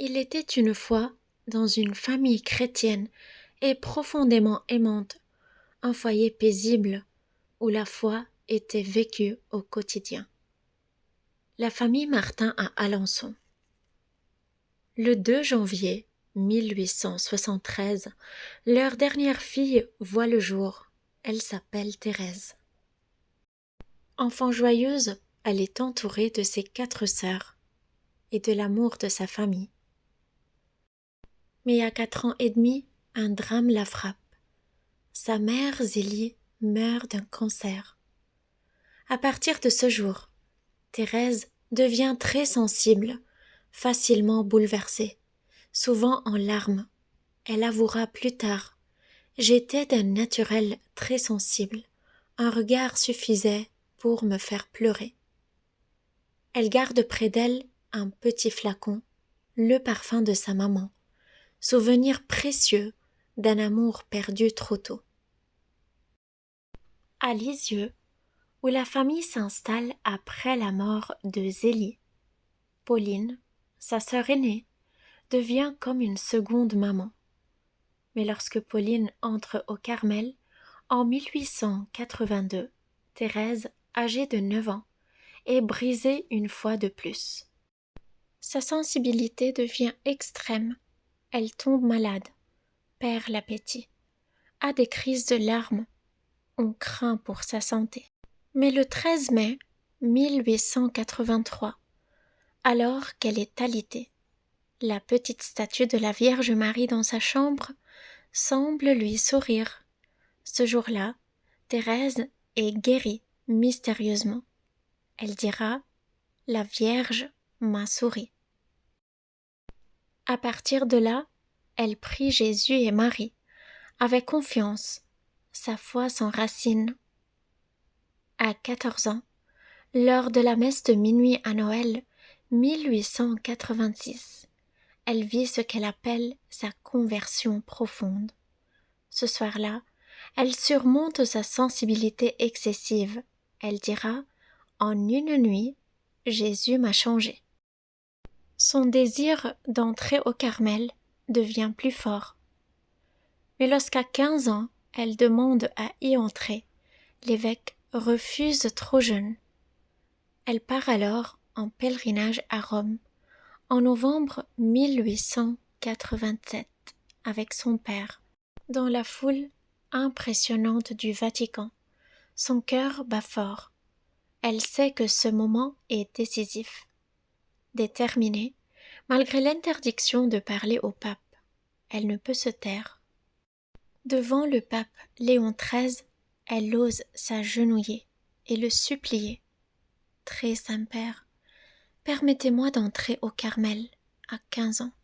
Il était une fois, dans une famille chrétienne et profondément aimante, un foyer paisible où la foi était vécue au quotidien. La famille Martin à Alençon. Le 2 janvier 1873, leur dernière fille voit le jour. Elle s'appelle Thérèse. Enfant joyeuse, elle est entourée de ses 4 sœurs et de l'amour de sa famille. Mais à 4 ans et demi, un drame la frappe. Sa mère, Zélie, meurt d'un cancer. À partir de ce jour, Thérèse devient très sensible, facilement bouleversée, souvent en larmes. Elle avouera plus tard: j'étais d'un naturel très sensible, un regard suffisait pour me faire pleurer. Elle garde près d'elle un petit flacon, le parfum de sa maman, souvenir précieux d'un amour perdu trop tôt. À Lisieux, où la famille s'installe après la mort de Zélie, Pauline, sa sœur aînée, devient comme une seconde maman. Mais lorsque Pauline entre au Carmel, en 1882, Thérèse, âgée de 9 ans, est brisée une fois de plus. Sa sensibilité devient extrême. Elle tombe malade, perd l'appétit, a des crises de larmes. On craint pour sa santé. Mais le 13 mai 1883, alors qu'elle est alitée, la petite statue de la Vierge Marie dans sa chambre semble lui sourire. Ce jour-là, Thérèse est guérie mystérieusement. Elle dira: la Vierge m'a souri. À partir de là, elle prie Jésus et Marie avec confiance. Sa foi s'enracine. À 14 ans, lors de la messe de minuit à Noël 1886, elle vit ce qu'elle appelle sa conversion profonde. Ce soir-là, elle surmonte sa sensibilité excessive. Elle dira: en une nuit, Jésus m'a changé. Son désir d'entrer au Carmel devient plus fort. Mais lorsqu'à 15 ans, elle demande à y entrer, l'évêque refuse trop jeune. Elle part alors en pèlerinage à Rome, en novembre 1887, avec son père, dans la foule impressionnante du Vatican. Son cœur bat fort. Elle sait que ce moment est décisif. Déterminée, malgré l'interdiction de parler au pape, elle ne peut se taire. Devant le pape Léon XIII, elle ose s'agenouiller et le supplier: Très Saint-Père, permettez-moi d'entrer au Carmel à 15 ans.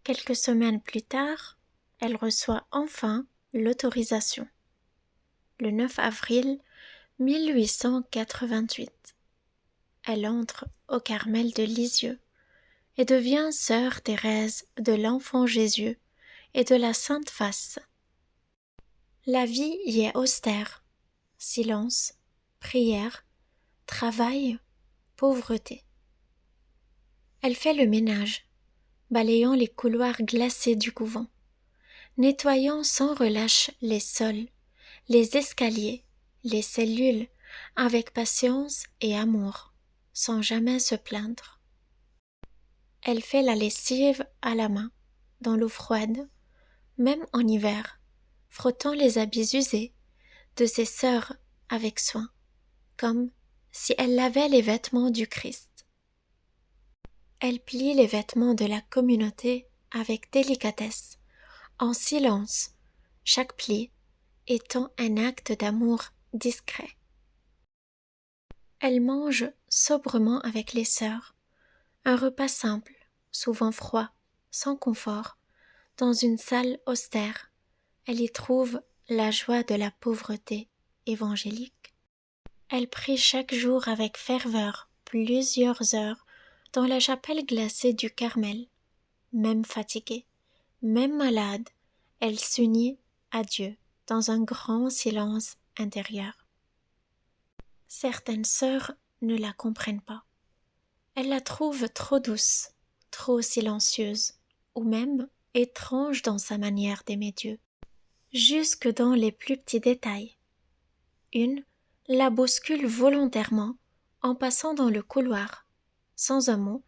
Quelques semaines plus tard, elle reçoit enfin l'autorisation. Le 9 avril 1888, elle entre au Carmel de Lisieux et devient sœur Thérèse de l'Enfant Jésus et de la Sainte Face. La vie y est austère: silence, prière, travail, pauvreté. Elle fait le ménage, balayant les couloirs glacés du couvent, nettoyant sans relâche les sols, les escaliers, les cellules, avec patience et amour, sans jamais se plaindre. Elle fait la lessive à la main, dans l'eau froide, même en hiver, frottant les habits usés de ses sœurs avec soin, comme si elle lavait les vêtements du Christ. Elle plie les vêtements de la communauté avec délicatesse, en silence, chaque pli étant un acte d'amour discret. Elle mange sobrement avec les sœurs, un repas simple, souvent froid, sans confort, dans une salle austère. Elle y trouve la joie de la pauvreté évangélique. Elle prie chaque jour avec ferveur plusieurs heures dans la chapelle glacée du Carmel. Même fatiguée, même malade, elle s'unit à Dieu dans un grand silence intérieur. Certaines sœurs ne la comprennent pas. Elles la trouvent trop douce, trop silencieuse, ou même étrange dans sa manière d'aimer Dieu, jusque dans les plus petits détails. Une la bouscule volontairement en passant dans le couloir, sans un mot,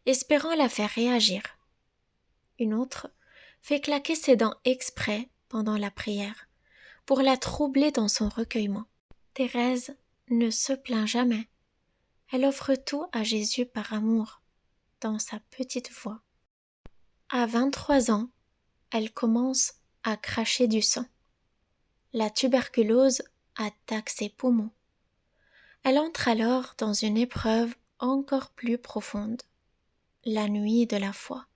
espérant la faire réagir. Une autre fait claquer ses dents exprès pendant la prière, pour la troubler dans son recueillement. Thérèse ne se plaint jamais. Elle offre tout à Jésus par amour, dans sa petite voix. À 23 ans, elle commence à cracher du sang. La tuberculose attaque ses poumons. Elle entre alors dans une épreuve encore plus profonde, la nuit de la foi.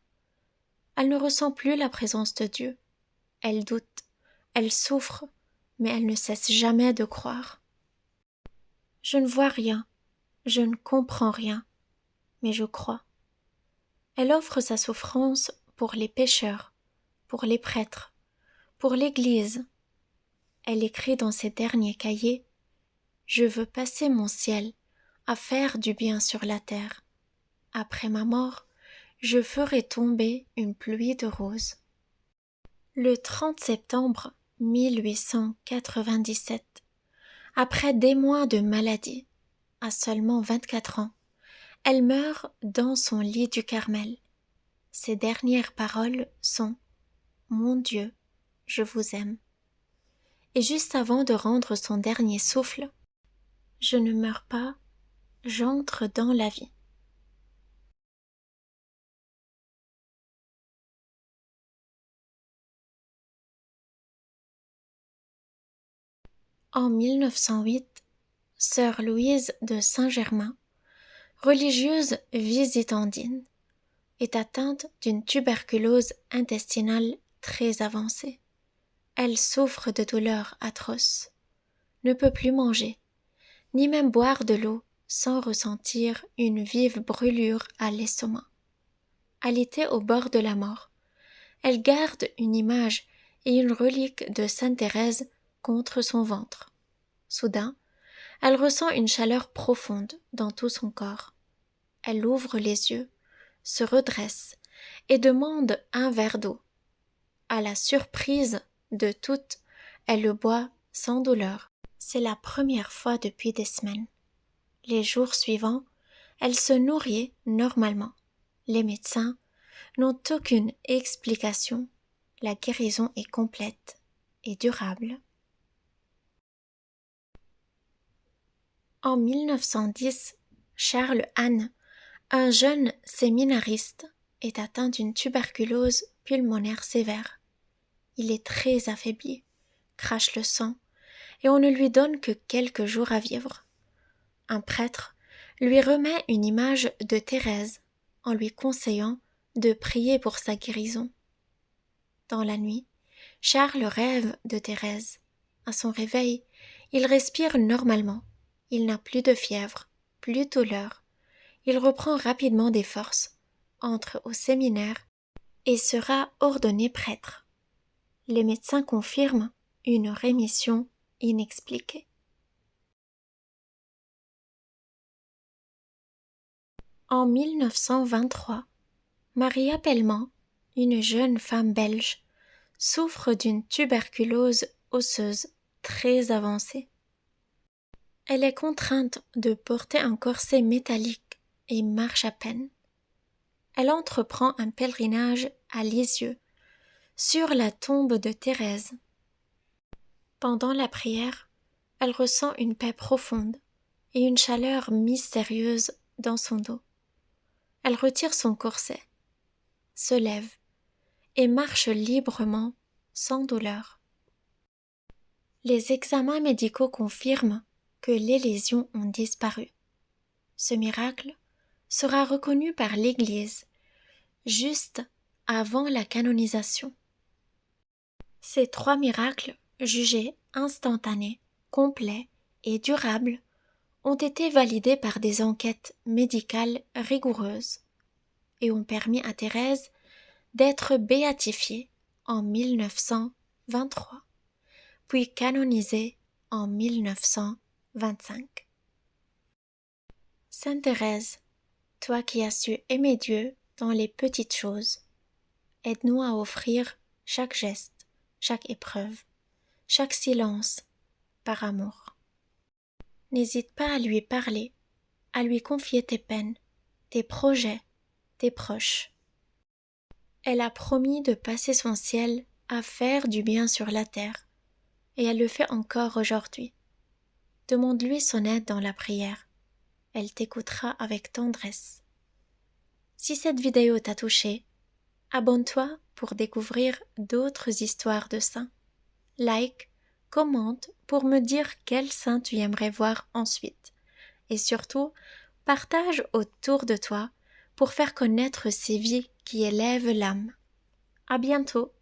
Elle ne ressent plus la présence de Dieu. Elle doute, elle souffre, mais elle ne cesse jamais de croire. Je ne vois rien, je ne comprends rien, mais je crois. Elle offre sa souffrance pour les pécheurs, pour les prêtres, pour l'Église. Elle écrit dans ses derniers cahiers « Je veux passer mon ciel à faire du bien sur la terre. Après ma mort, je ferai tomber une pluie de roses. » Le 30 septembre 1897, après des mois de maladie, à seulement 24 ans, elle meurt dans son lit du Carmel. Ses dernières paroles sont « Mon Dieu, je vous aime ». Et juste avant de rendre son dernier souffle, « Je ne meurs pas, j'entre dans la vie ». En 1908, sœur Louise de Saint-Germain, religieuse visitandine, est atteinte d'une tuberculose intestinale très avancée. Elle souffre de douleurs atroces, ne peut plus manger, ni même boire de l'eau sans ressentir une vive brûlure à l'estomac. Alitée au bord de la mort, elle garde une image et une relique de Sainte Thérèse contre son ventre. Soudain, elle ressent une chaleur profonde dans tout son corps. Elle ouvre les yeux, se redresse et demande un verre d'eau. À la surprise de toutes, elle le boit sans douleur. C'est la première fois depuis des semaines. Les jours suivants, elle se nourrit normalement. Les médecins n'ont aucune explication. La guérison est complète et durable. En 1910, Charles Hahn, un jeune séminariste, est atteint d'une tuberculose pulmonaire sévère. Il est très affaibli, crache le sang, et on ne lui donne que quelques jours à vivre. Un prêtre lui remet une image de Thérèse en lui conseillant de prier pour sa guérison. Dans la nuit, Charles rêve de Thérèse. À son réveil, il respire normalement. Il n'a plus de fièvre, plus de douleur. Il reprend rapidement des forces, entre au séminaire et sera ordonné prêtre. Les médecins confirment une rémission inexpliquée. En 1923, Maria Pellman, une jeune femme belge, souffre d'une tuberculose osseuse très avancée. Elle est contrainte de porter un corset métallique et marche à peine. Elle entreprend un pèlerinage à Lisieux, sur la tombe de Thérèse. Pendant la prière, elle ressent une paix profonde et une chaleur mystérieuse dans son dos. Elle retire son corset, se lève et marche librement, sans douleur. Les examens médicaux confirment que les lésions ont disparu. Ce miracle sera reconnu par l'Église juste avant la canonisation. Ces 3 miracles, jugés instantanés, complets et durables, ont été validés par des enquêtes médicales rigoureuses et ont permis à Thérèse d'être béatifiée en 1923, puis canonisée en 1925. Sainte Thérèse, toi qui as su aimer Dieu dans les petites choses. Aide-nous à offrir chaque geste, chaque épreuve, chaque silence, par amour. N'hésite pas à lui parler, à lui confier tes peines, tes projets, tes proches. Elle a promis de passer son ciel à faire du bien sur la terre, et elle le fait encore aujourd'hui. Demande-lui son aide dans la prière. Elle t'écoutera avec tendresse. Si cette vidéo t'a touché, abonne-toi pour découvrir d'autres histoires de saints. Like, commente pour me dire quel saint tu aimerais voir ensuite. Et surtout, partage autour de toi pour faire connaître ces vies qui élèvent l'âme. À bientôt!